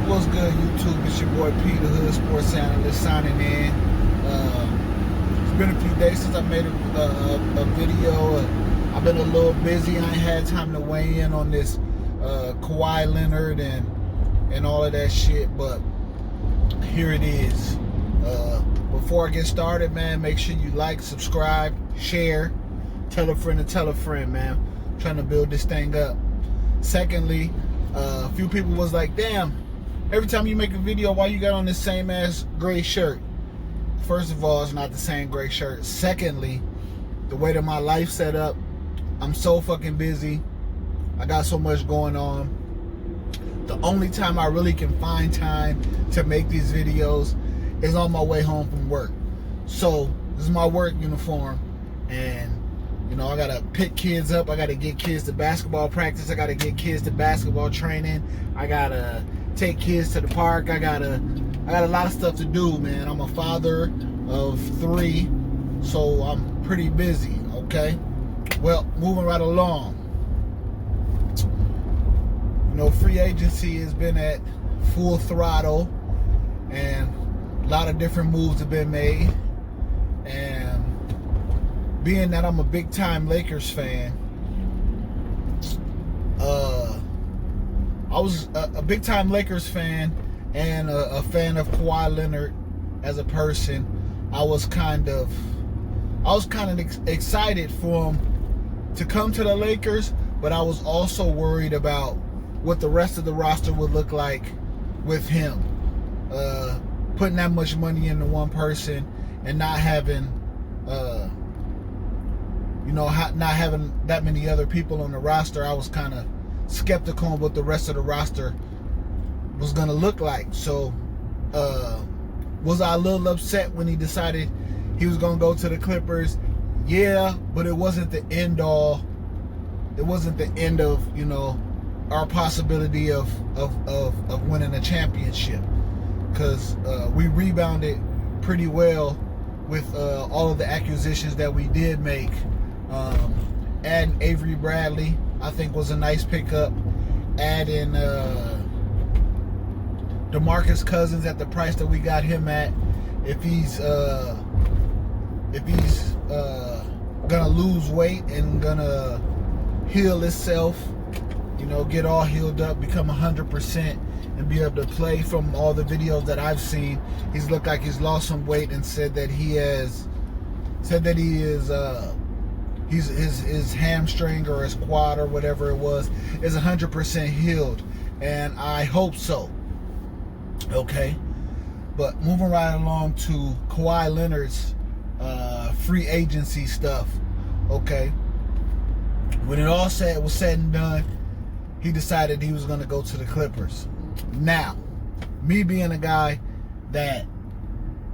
What's good, YouTube? It's your boy P, the Hood Sports Analyst, signing in. It's been a few days since I made a video. I've been a little busy. I ain't had time to weigh in on this Kawhi Leonard and all of that shit, but here it is. Before I get started, man, make sure you like, subscribe, share, tell a friend to tell a friend, man. I'm trying to build this thing up. Secondly, a few people was like, damn, every time you make a video, why you got on this same ass gray shirt? First of all, it's not the same gray shirt. Secondly, the way that my life's set up, I'm so fucking busy. I got so much going on. The only time I really can find time to make these videos is on my way home from work. So this is my work uniform, and you know, I gotta pick kids up. I gotta get kids to basketball practice. I gotta get kids to basketball training. I gotta take kids to the park. I got a lot of stuff to do, man. I'm a father of 3, so I'm pretty busy. Okay. Well, moving right along. You know, free agency has been at full throttle, and a lot of different moves have been made. And being that I'm a big time Lakers fan, I was a big time Lakers fan and a fan of Kawhi Leonard as a person. I was kind of excited for him to come to the Lakers, but I was also worried about what the rest of the roster would look like with him. Putting that much money into one person and not having not having that many other people on the roster, I was kind of skeptical on what the rest of the roster was going to look like. So, was I a little upset when he decided he was going to go to the Clippers? Yeah, but it wasn't the end all. It wasn't the end of, you know, our possibility of winning a championship, because we rebounded pretty well with all of the acquisitions that we did make. Adding Avery Bradley, I think, was a nice pickup. Adding DeMarcus Cousins at the price that we got him at, if he's gonna lose weight and gonna heal himself, you know, get all healed up, become 100%, and be able to play. From all the videos that I've seen, he's looked like he's lost some weight and said that his hamstring or his quad or whatever it was is 100% healed, and I hope so. Okay, but moving right along to Kawhi Leonard's free agency stuff. Okay, when it all was said and done, he decided he was going to go to the Clippers. Now, me being a guy that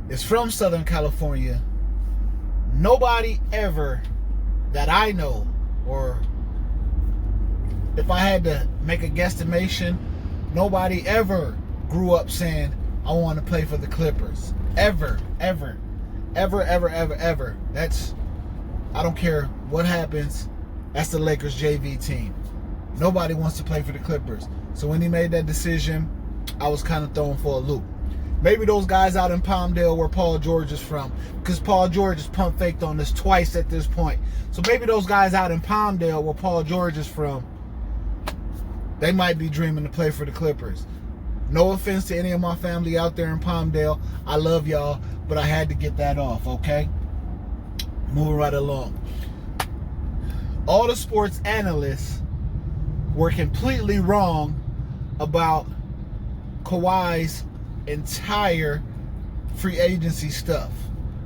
is from Southern California, nobody ever that I know, or if I had to make a guesstimation, nobody ever grew up saying, I want to play for the Clippers. Ever. That's, I don't care what happens, that's the Lakers JV team. Nobody wants to play for the Clippers. So when he made that decision, I was kind of thrown for a loop. Maybe those guys out in Palmdale, where Paul George is from, because Paul George has pump faked on this twice at this point. So maybe those guys out in Palmdale, where Paul George is from, they might be dreaming to play for the Clippers. No offense to any of my family out there in Palmdale. I love y'all, but I had to get that off, okay? Moving right along. All the sports analysts were completely wrong about Kawhi's entire free agency stuff.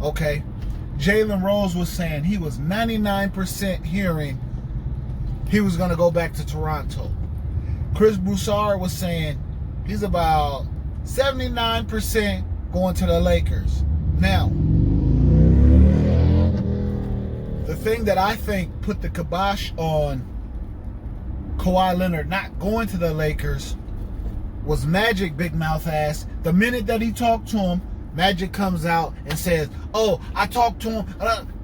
Okay, Jalen Rose was saying he was 99% hearing he was going to go back to Toronto. Chris Broussard was saying he's about 79% going to the Lakers. Now, the thing that I think put the kibosh on Kawhi Leonard not going to the Lakers was Magic big mouth ass. The minute that he talked to him, Magic comes out and says, oh, I talked to him.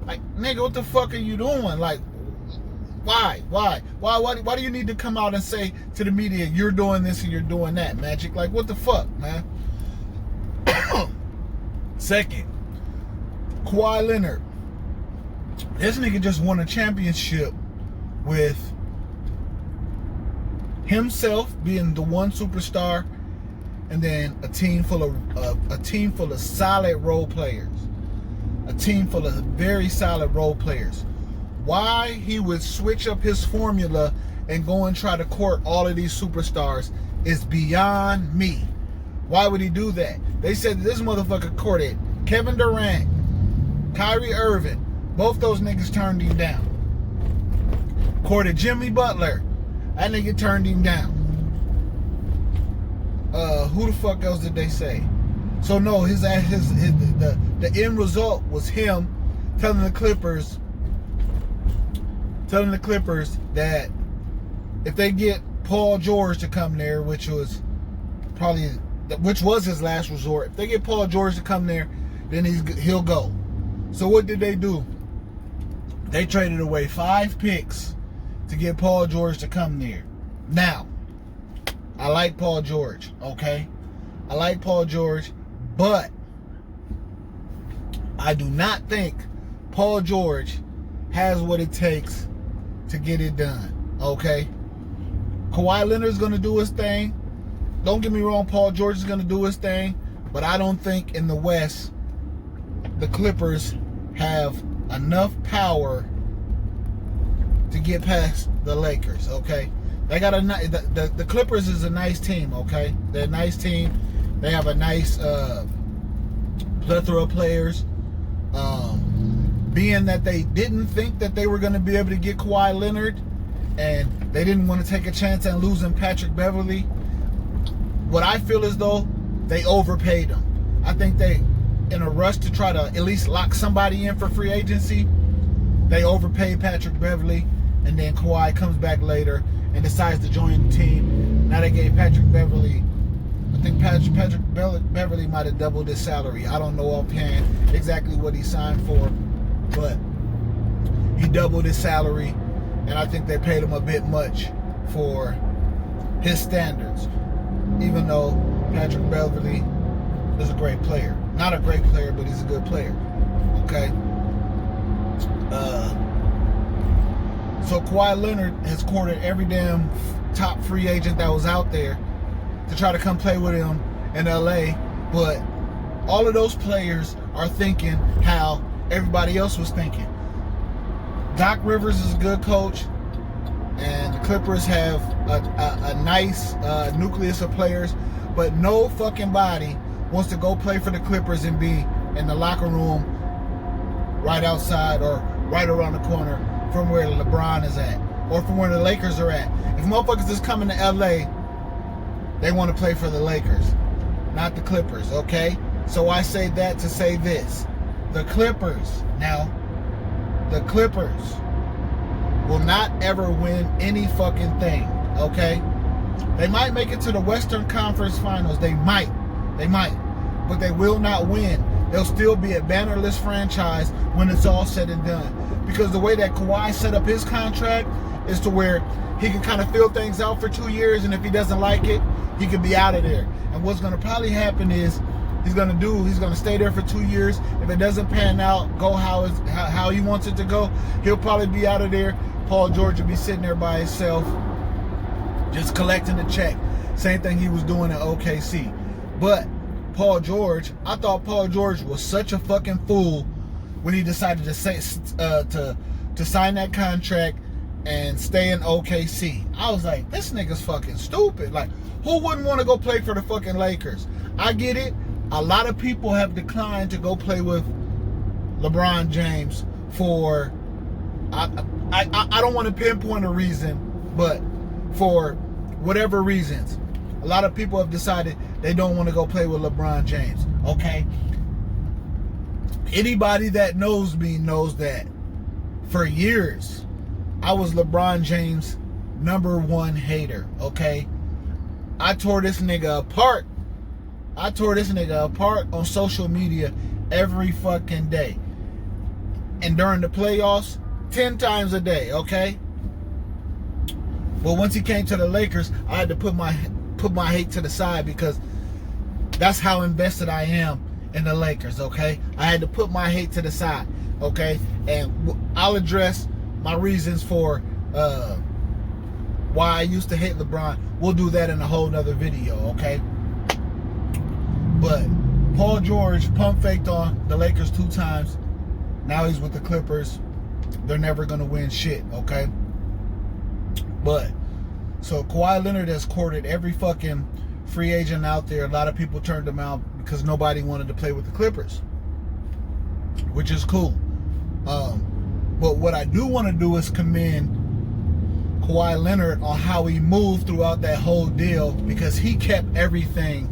Like, nigga, what the fuck are you doing? Like, Why? Why do you need to come out and say to the media, you're doing this and you're doing that, Magic? Like, what the fuck, man? Second, Kawhi Leonard. This nigga just won a championship with himself being the one superstar, and then a team full of solid role players. A team full of very solid role players. Why he would switch up his formula and go and try to court all of these superstars is beyond me. Why would he do that? They said this motherfucker courted Kevin Durant, Kyrie Irving. Both those niggas turned him down. Courted Jimmy Butler. That nigga turned him down. Who the fuck else did they say? So no, the end result was him telling the Clippers that if they get Paul George to come there, which was his last resort, if they get Paul George to come there, then he'll go. So what did they do? They traded away 5 picks to get Paul George to come there. Now, I like Paul George, okay? I like Paul George, but I do not think Paul George has what it takes to get it done, okay? Kawhi Leonard's going to do his thing. Don't get me wrong, Paul George is going to do his thing, but I don't think in the West the Clippers have enough power to get past the Lakers, okay? They got the Clippers is a nice team, okay? They're a nice team. They have a nice plethora of players. Being that they didn't think that they were going to be able to get Kawhi Leonard, and they didn't want to take a chance on losing Patrick Beverley, what I feel is though they overpaid him. I think they, in a rush to try to at least lock somebody in for free agency, they overpaid Patrick Beverley, and then Kawhi comes back later and decides to join the team. Now they gave Patrick Beverley, I think Patrick Beverley might have doubled his salary. I don't know offhand exactly what he signed for, but he doubled his salary, and I think they paid him a bit much for his standards, even though Patrick Beverley is a great player. Not a great player, but he's a good player, okay? So Kawhi Leonard has courted every damn top free agent that was out there to try to come play with him in LA, but all of those players are thinking how everybody else was thinking. Doc Rivers is a good coach, and the Clippers have a nice nucleus of players, but no fucking body wants to go play for the Clippers and be in the locker room right outside or right around the corner from where LeBron is at, or from where the Lakers are at. If motherfuckers is coming to LA, they want to play for the Lakers, not the Clippers, okay? So I say that to say this. The Clippers will not ever win any fucking thing, okay? They might make it to the Western Conference Finals. They might. But they will not win. They'll still be a bannerless franchise when it's all said and done. Because the way that Kawhi set up his contract is to where he can kind of feel things out for 2 years, and if he doesn't like it, he can be out of there. And what's going to probably happen is he's going to stay there for 2 years. If it doesn't pan out, go how he wants it to go, he'll probably be out of there. Paul George will be sitting there by himself, just collecting the check. Same thing he was doing at OKC. But Paul George, I thought Paul George was such a fucking fool when he decided to sign that contract and stay in OKC. I was like, this nigga's fucking stupid. Like, who wouldn't want to go play for the fucking Lakers? I get it. A lot of people have declined to go play with LeBron James for, I don't want to pinpoint a reason, but for whatever reasons, a lot of people have decided they don't want to go play with LeBron James, okay? Anybody that knows me knows that for years, I was LeBron James' #1 hater, okay? I tore this nigga apart. On social media every fucking day. And during the playoffs, 10 times a day, okay? But once he came to the Lakers, I had to put my hate to the side because that's how invested I am in the Lakers, okay? I had to put my hate to the side, okay? And I'll address my reasons for why I used to hate LeBron. We'll do that in a whole nother video, okay? But Paul George pump faked on the Lakers 2 times. Now he's with the Clippers. They're never going to win shit, okay? But, so Kawhi Leonard has courted every fucking free agent out there. A lot of people turned him out because nobody wanted to play with the Clippers, which is cool. But what I do want to do is commend Kawhi Leonard on how he moved throughout that whole deal, because he kept everything,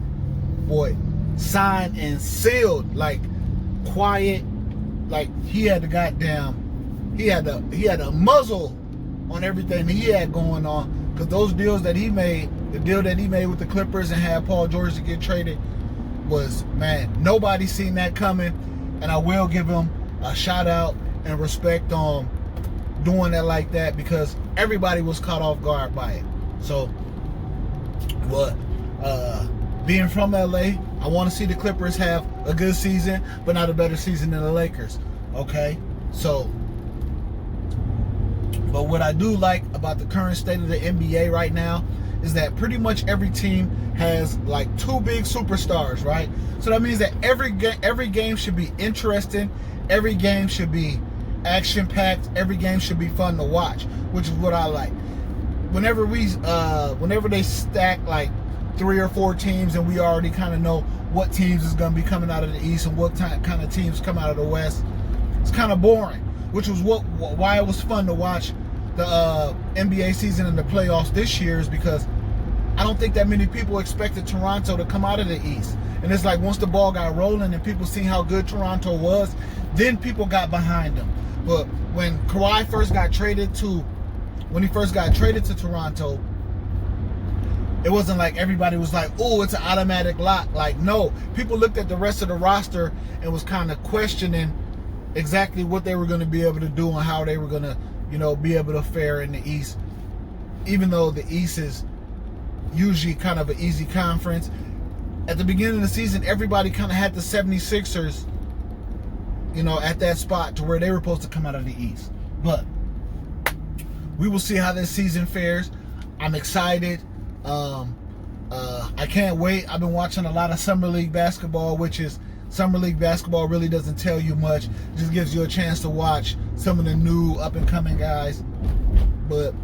boy, signed and sealed, like quiet, like he had a muzzle on everything that he had going on. Because those deals that he made, the deal that he made with the Clippers and had Paul George to get traded was, man, nobody seen that coming. And I will give him a shout out and respect on doing that like that, because everybody was caught off guard by it. So, but being from LA, I want to see the Clippers have a good season, but not a better season than the Lakers. Okay? So, but what I do like about the current state of the NBA right now is that pretty much every team has like 2 big superstars, right? So that means that every game should be interesting. Every game should be action-packed. Every game should be fun to watch, which is what I like. Whenever they stack like 3 or 4 teams and we already kind of know what teams is going to be coming out of the East and what kind of teams come out of the West, it's kind of boring, which was why it was fun to watch the NBA season and the playoffs this year, is because I don't think that many people expected Toronto to come out of the East. And it's like once the ball got rolling and people seen how good Toronto was, then people got behind them. But when Kawhi first got traded to Toronto, it wasn't like everybody was like, oh, it's an automatic lock. Like, no. People looked at the rest of the roster and was kind of questioning exactly what they were going to be able to do and how they were going to, be able to fare in the East. Even though the East is usually kind of an easy conference. At the beginning of the season, everybody kind of had the 76ers, at that spot to where they were supposed to come out of the East. But we will see how this season fares. I'm excited. I can't wait. I've been watching a lot of Summer League basketball, which is Summer League basketball really doesn't tell you much. It just gives you a chance to watch some of the new up-and-coming guys. But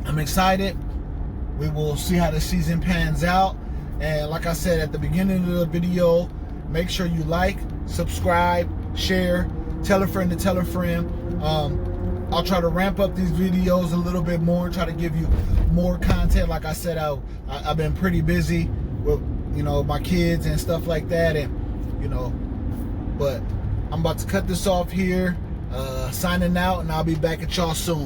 I'm excited. We will see how the season pans out. And like I said at the beginning of the video, make sure you like, subscribe, share, tell a friend to tell a friend. I'll try to ramp up these videos a little bit more and try to give you more content. Like I said, I've been pretty busy with, my kids and stuff like that. And, but I'm about to cut this off here, signing out, and I'll be back at y'all soon.